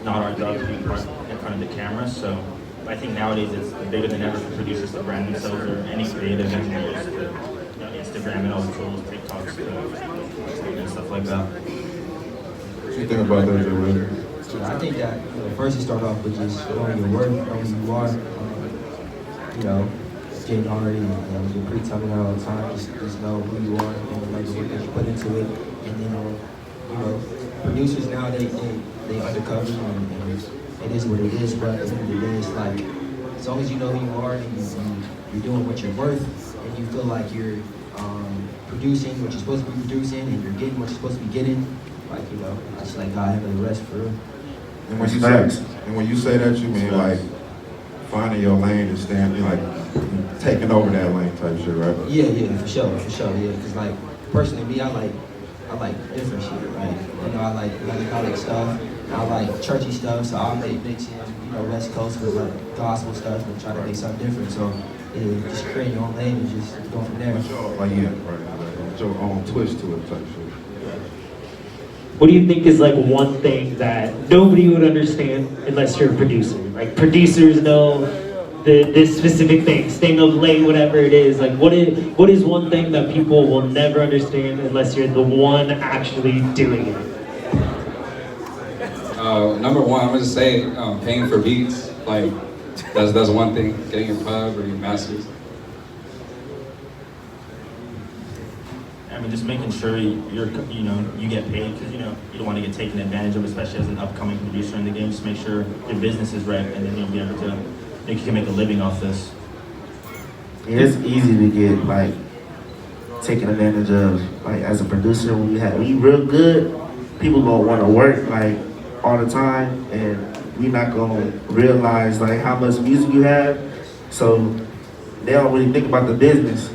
not our job to be in front of the camera. So I think nowadays it's bigger than ever for producers to brand themselves or any creative engineers to Instagram and all the tools, TikToks, and stuff like that. What do you think about that, Joe? I think that first you start off with just knowing your worth, knowing who you are. Getting already, you're pretty telling that all the time. Just know who you are and like the work that you put into it. And then, producers now they undercover and it is what it is. But at the end of the day, it's like as long as you know who you are and you're doing what you're worth, and you feel like you're producing what you're supposed to be producing and you're getting what you're supposed to be getting, I just like God handle the rest for real. And when you say that, you mean like finding your lane and standing, like taking over that lane type shit, right? Yeah, for sure, yeah. Cause like personally, me, I like different shit, right? I like melancholic stuff, and I like churchy stuff, so I'll mix in, West Coast with like gospel stuff and try to make something different. So yeah, just create your own lane and just go from there. Like right, your own twist to it type shit. What do you think is like one thing that nobody would understand unless you're a producer? Like producers know this specific thing, staying up late, whatever it is. Like what is one thing that people will never understand unless you're the one actually doing it? Number one, I'm gonna say paying for beats. Like that's one thing. Getting your pub or your masters. I mean, just making sure you get paid, because you don't want to get taken advantage of, especially as an upcoming producer in the game. Just make sure your business is right, and then you'll be able to you can make a living off this. Yeah, it's easy to get like taken advantage of. Like as a producer, when you real good, people gonna want to work like all the time, and we not gonna realize like how much music you have. So they don't really think about the business,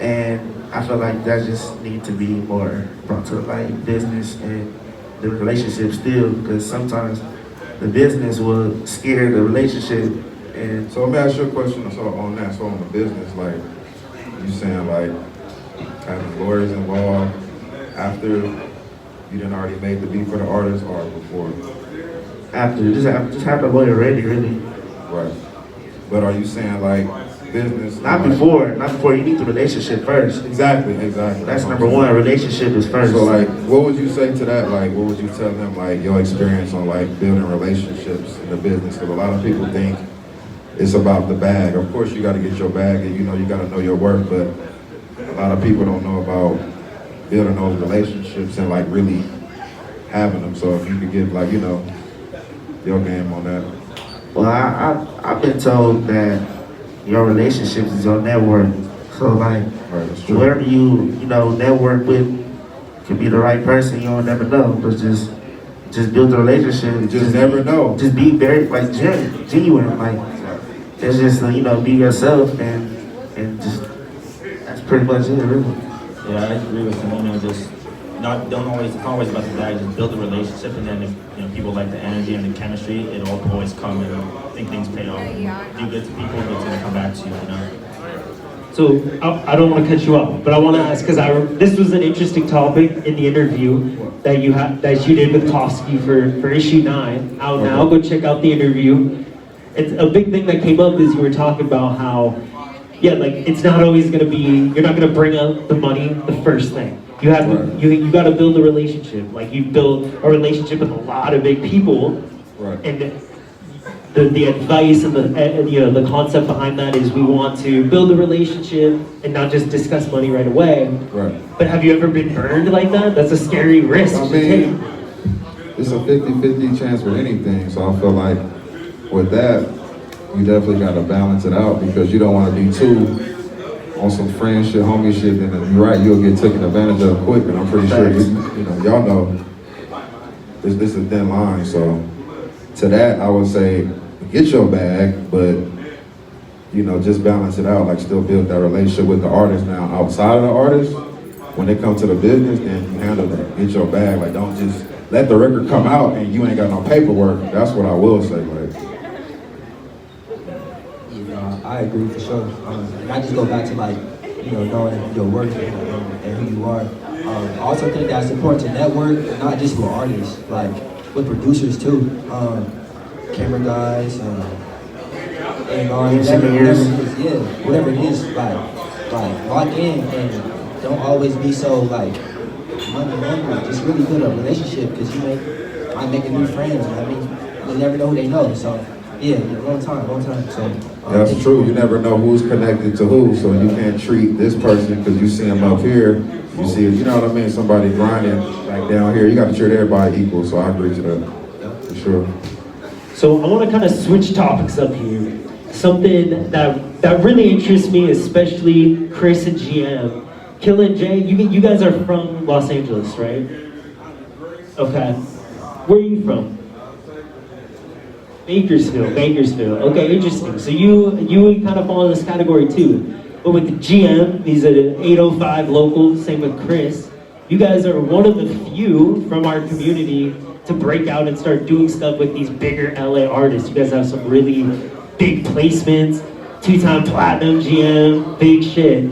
and I feel like that just needs to be more brought to like business and the relationship still, because sometimes the business will scare the relationship. And so let me ask you a question on that. So on the business, like you saying like having lawyers involved after you done already made the beat for the artist or before? After, just have the lawyer ready, really. Right. But are you saying like business? Not before. You need the relationship first. Exactly. That's number one. Relationship is first. So like, what would you say to that? Like, what would you tell them? Like your experience on like building relationships in the business? Because a lot of people think it's about the bag. Of course, you got to get your bag, and you got to know your worth. But a lot of people don't know about building those relationships and like really having them. So if you could give like your game on that. Well, I've been told that your relationships is your network. So like, whoever you network with could be the right person. You don't never know, but just build the relationship. You just never know. Just be very like genuine. Like it's just be yourself and just that's pretty much it, really. Yeah, I agree with him. Just it's not always about the bag. Just build a relationship, and then if people like the energy and the chemistry, it'll always come, and I think things pay off. Do good to people, it's gonna come back to you. So I don't want to cut you off, but I want to ask, because this was an interesting topic in the interview that you did with Kofsky for issue 9 out now. Go check out the interview. It's a big thing that came up is you were talking about how it's not always going to be, you're not going to bring up the money the first thing. You have you got to build a relationship. Like you build a relationship with a lot of big people, and the advice and the concept behind that is we want to build a relationship and not just discuss money right away. Right. But have you ever been burned like that? That's a scary risk to take. It's a 50-50 chance with anything. So I feel like with that, you definitely got to balance it out, because you don't want to be too on some friend shit, homie shit, and then you're right, you'll get taken advantage of quick. And I'm pretty sure y'all know this is a thin line. So to that, I would say get your bag, but just balance it out. Like still build that relationship with the artist. Now outside of the artist, when they come to the business, then you handle it. Get your bag. Like don't just let the record come out and you ain't got no paperwork. That's what I will say. Like. I agree for sure. And I just go back to like, knowing your worth and who you are. I also think that it's important to network, not just with artists. Like, with producers too, camera guys and Engineers. whatever it is, like lock in and don't always be so like money. Just really build a relationship because you might make a new friends. I mean, you never know who they know. So yeah, long time. So That's true. You never know who's connected to who, so you can't treat this person because you see him up here. You see, you know what I mean? Somebody grinding like down here. You got to treat everybody equal. So I agree to that for sure. So I want to kind of switch topics up here. Something that really interests me, especially Chris and GM. Killa and Jay, you guys are from Los Angeles, right? Okay. Where are you from? Bakersfield. Okay, interesting. So you would kind of fall in this category too. But with the GM, he's an 805 local, same with Chris. You guys are one of the few from our community to break out and start doing stuff with these bigger LA artists. You guys have some really big placements, 2-time platinum GM, big shit.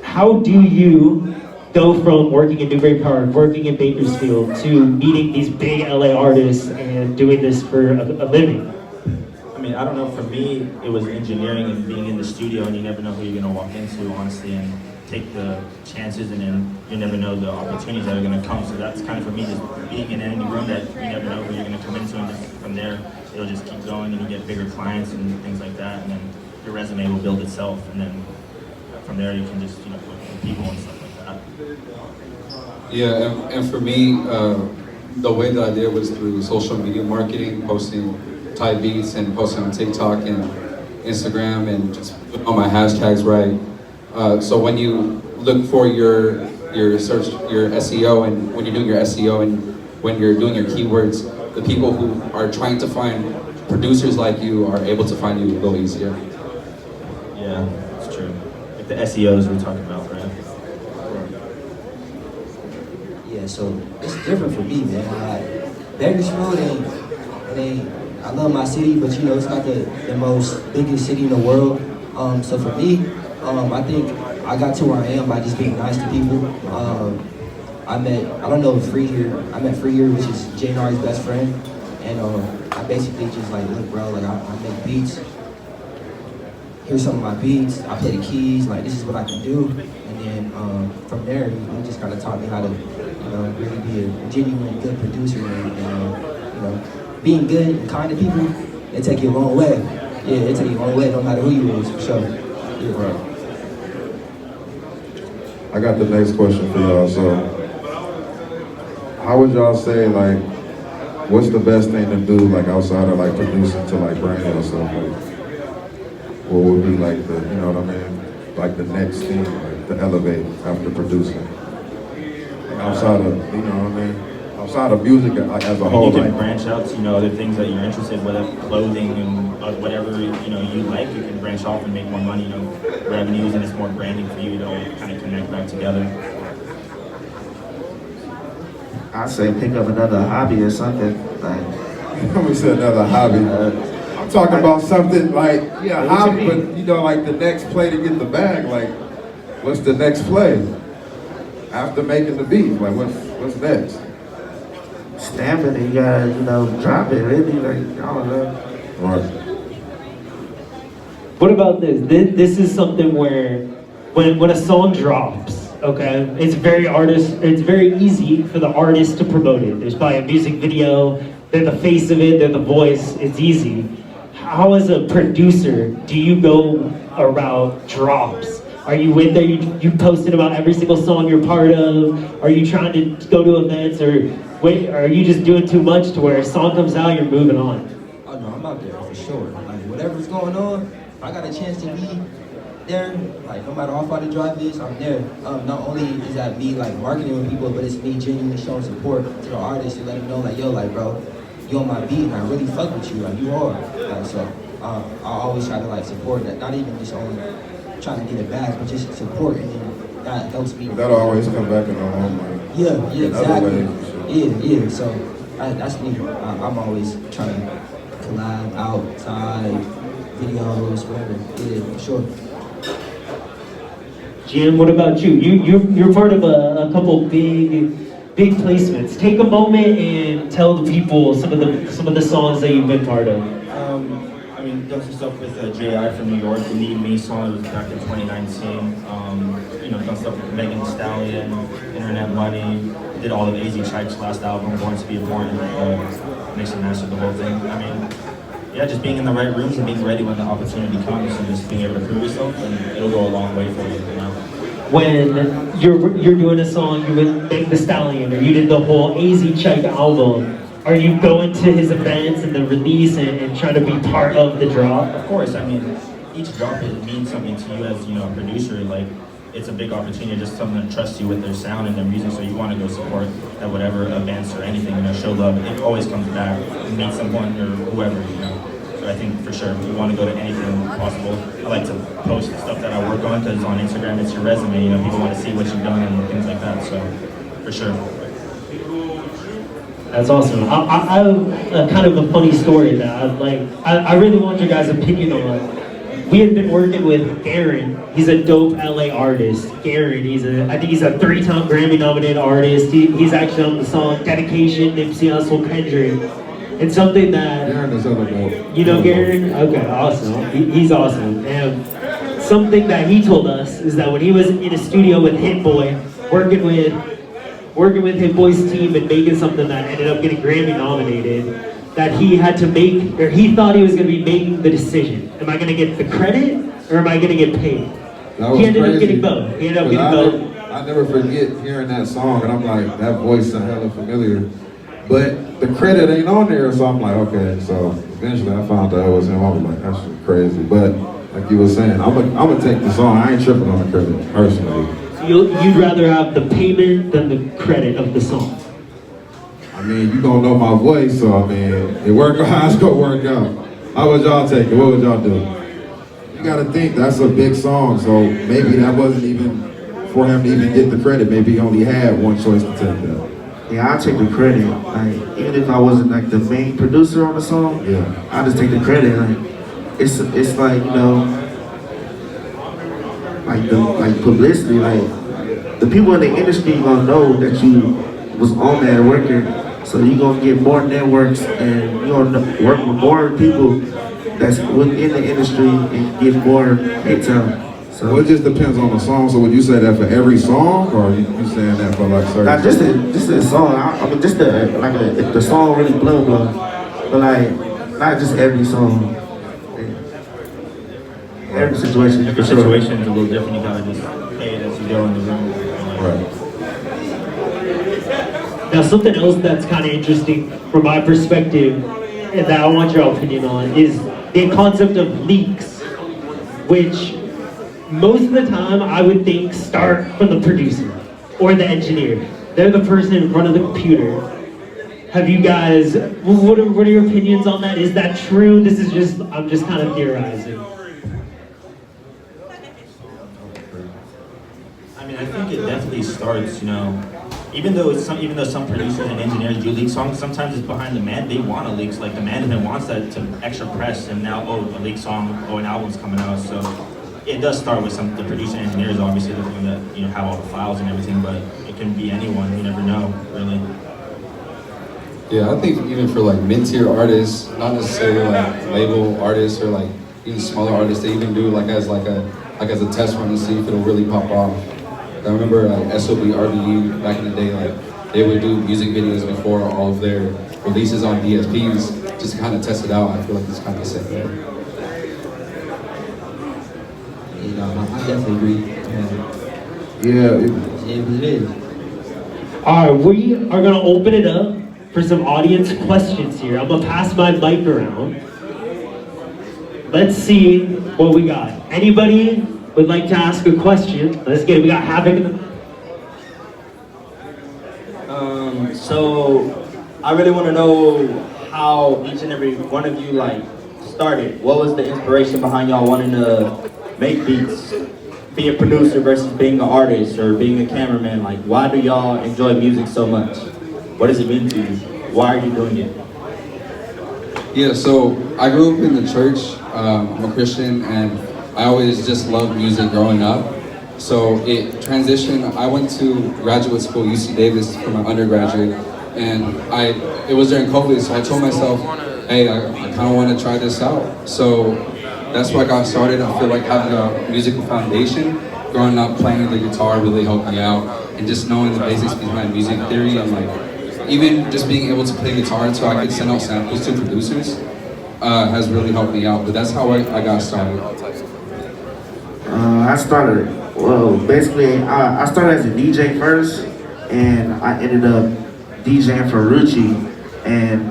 How do you go from working in Newbury Park, working in Bakersfield, to meeting these big LA artists and doing this for a living? I mean, I don't know, for me, it was engineering and being in the studio, and you never know who you're gonna walk into, honestly, and take the chances, and then you never know the opportunities that are gonna come. So that's kind of for me, just being in any room that you never know who you're gonna come into, and then from there, it'll just keep going, and you get bigger clients and things like that, and then your resume will build itself, and then from there you can just, work with people and stuff like that. Yeah, and for me, the way that I did was through social media marketing, posting Thai beats and posting on TikTok and Instagram and just putting all my hashtags right. So when you look for your search, your SEO, and when you're doing your SEO and when you're doing your keywords, the people who are trying to find producers like you are able to find you a little easier. Yeah, it's true. Like the SEOs we're talking about, right? yeah, so it's different for me, man. Like Bakersfield I love my city, but it's not the most biggest city in the world. So for me, I think I got to where I am by just being nice to people. I met Free here, which is JNR's best friend. And I basically just like, look bro, like I make beats. Here's some of my beats, I play the keys, like this is what I can do. And then from there, he just kind of taught me how to, really be a genuine good producer and being good and kind to people, it take you a long way. Yeah, it take you a long way, no matter who you is, for sure. Yeah. Right. I got the next question for y'all. So, how would y'all say, like, what's the best thing to do, like, outside of, like, producing to, like, brand yourself? Like, what would be, like, the, you know what I mean? Like, the next thing, like, to elevate after producing? Like, outside of, you know what I mean? Outside of music as a whole. You can like, branch out to, other things that you're interested in, whether clothing and whatever, you like, you can branch off and make more money, revenues, and it's more branding for you to kind of connect back together. I say pick up another hobby or something. Like, we said another hobby. I'm talking about something like, hobby, but like the next play to get the bag, like, what's the next play? After making the beat, like, what's next? stamping it, you gotta, drop it, really, like, I don't know. Right. What about this? This is something where when a song drops, okay, it's very easy for the artist to promote it. There's probably a music video, they're the face of it, they're the voice, it's easy. How as a producer do you go around drops? Are you in there, you posting about every single song you're part of? Are you trying to go to events, or are you just doing too much to where a song comes out, you're moving on? Oh no, I'm out there for sure. Like whatever's going on, if I got a chance to be there, like no matter how far the drive is, I'm there. Not only is that me like marketing with people, but it's me genuinely showing support to the artists and let them know like, yo, like bro, you on my beat and I really fuck with you, like you are. Like, so I always try to like support that, not even just only trying to get it back, but just support, and then that helps me. That'll always come back in our home, like, Yeah, exactly. way, sure. Yeah. So that's me. I'm always trying to collab outside, videos, whatever. Yeah, for sure. Jim, what about you? You're part of a couple big placements. Take a moment and tell the people some of the songs that you've been part of. I mean, done some stuff with J.I. from New York, the Need Me song, it was back in 2019. You know, done stuff with Megan Thee Stallion, Internet Money, did all of AZ Chike's last album, Born to Be Born, mixed and mastered the whole thing. I mean, yeah, just being in the right rooms and being ready when the opportunity comes and just being able to prove yourself, and it'll go a long way for you know? When you're doing a song, you with Megan Thee Stallion, or you did the whole AZ Chike album, are you going to his events and the release and trying to be part of the drop? Of course, I mean, each drop it means something to you as, you know, a producer. Like, it's a big opportunity, just someone to trust you with their sound and their music, so you want to go support at whatever events or anything, you know, show love. It always comes back, meet someone or whoever, you know. So I think for sure, you want to go to anything possible. I like to post the stuff that I work on, because on Instagram it's your resume, you know, people want to see what you've done and things like that, so for sure. That's awesome. I have a kind of a funny story that I really want your guys' opinion on. We had been working with Aaron. He's a dope LA artist. Aaron, I think he's a 3-time Grammy nominated artist. He's actually on the song Dedication, Nipsey Hussle, Kendrick. It's something that, Aaron is other dope. you know Aaron? Okay, awesome. He's awesome. And something that he told us is that when he was in a studio with Hit Boy, working with Hit Boy's team and making something that ended up getting Grammy nominated, that he had to make, or he thought he was going to be making the decision. Am I going to get the credit, or am I going to get paid? He ended up getting both. I never forget hearing that song, and I'm like, that voice sounds hella familiar. But the credit ain't on there, so I'm like, okay. So eventually I found out it was him. I was like, that's just crazy. But like you were saying, I'm gonna take the song. I ain't tripping on the credit, personally. You'd rather have the payment than the credit of the song? I mean, you gonna know my voice, so I mean, it work out, it's gonna work out. How would y'all take it? What would y'all do? You gotta think, that's a big song, so maybe that wasn't even for him to even get the credit. Maybe he only had one choice to take that. Yeah, I take the credit. Like, even if I wasn't like the main producer on the song, Yeah. I just take the credit. Like, it's like, you know, like publicity. Like, the people in the industry gonna know that you was on that record, so you gonna get more networks and you gonna work with more people that's within the industry and get more hits out. So Well, it just depends on the song. So would you say that for every song, or you saying that for like certain? not just a song. I mean, just if the song really blow, but like not just every song. Every situation. Every situation is a little different. You gotta just pay it as you go in the room. Right. Now, something else that's kind of interesting from my perspective, and that I want your opinion on, is the concept of leaks, which most of the time I would think start from the producer or the engineer. They're the person in front of the computer. Have you guys, what are your opinions on that? Is that true? I'm just kind of theorizing. I mean, I think it definitely starts, you know, even though some producers and engineers do leak songs, sometimes it's behind the man. They want a leak, like the management wants that to extra press, and now, oh, a leak song, oh, an album's coming out. So it does start with the producer and engineers, obviously, the one that, you know, have all the files and everything, but it can be anyone. You never know, really. Yeah, I think even for like mid-tier artists, not necessarily like label artists or like even smaller artists, they even do like as a test run to see if it'll really pop off. I remember like SOB RBU back in the day, like they would do music videos before all of their releases on DSPs just to kind of test it out. I feel like it's kind of the same thing. You know, I definitely agree. Yeah. It is. All right, we are gonna open it up for some audience questions here. I'm gonna pass my mic around. Let's see what we got. Anybody would like to ask a question? Let's get it. We got Havoc in the... So I really want to know how each and every one of you like started. What was the inspiration behind y'all wanting to make beats? Be a producer versus being an artist or being a cameraman. Like, why do y'all enjoy music so much? What does it mean to you? Why are you doing it? Yeah, so I grew up in the church. I'm a Christian, and I always just loved music growing up. So it transitioned. I went to graduate school, UC Davis, for my undergraduate, And it was during COVID, so I told myself, hey, I kind of want to try this out. So that's why I got started. I feel like having a musical foundation, growing up playing the guitar really helped me out, and just knowing the basics behind music theory, and like even just being able to play guitar so I could send out samples to producers has really helped me out. But that's how I got started. I started, well, basically, I started as a DJ first, and I ended up DJing for Rucci. And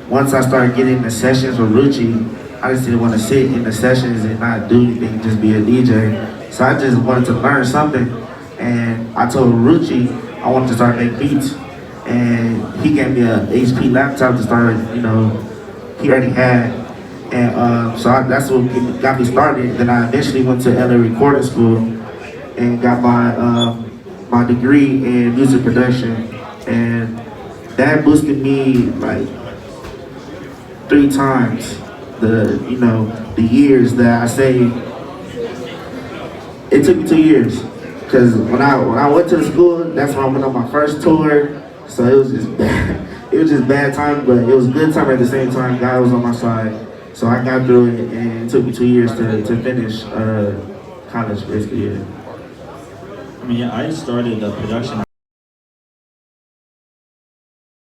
once I started getting in the sessions with Rucci, I just didn't want to sit in the sessions and not do anything, just be a DJ. So I just wanted to learn something. And I told Rucci I wanted to start making beats. And he gave me a HP laptop to start, you know, he already had. And so that's what got me started. Then I eventually went to LA Recording School and got my degree in music production. And that boosted me like 3 times the years that I saved. It took me 2 years. Because when I went to the school, that's when I went on my first tour. So it was just bad. It was just bad time, but it was good time at the same time. God was on my side. So I got through it, and it took me 2 years to finish college, basically. Yeah. I mean, yeah, I started production.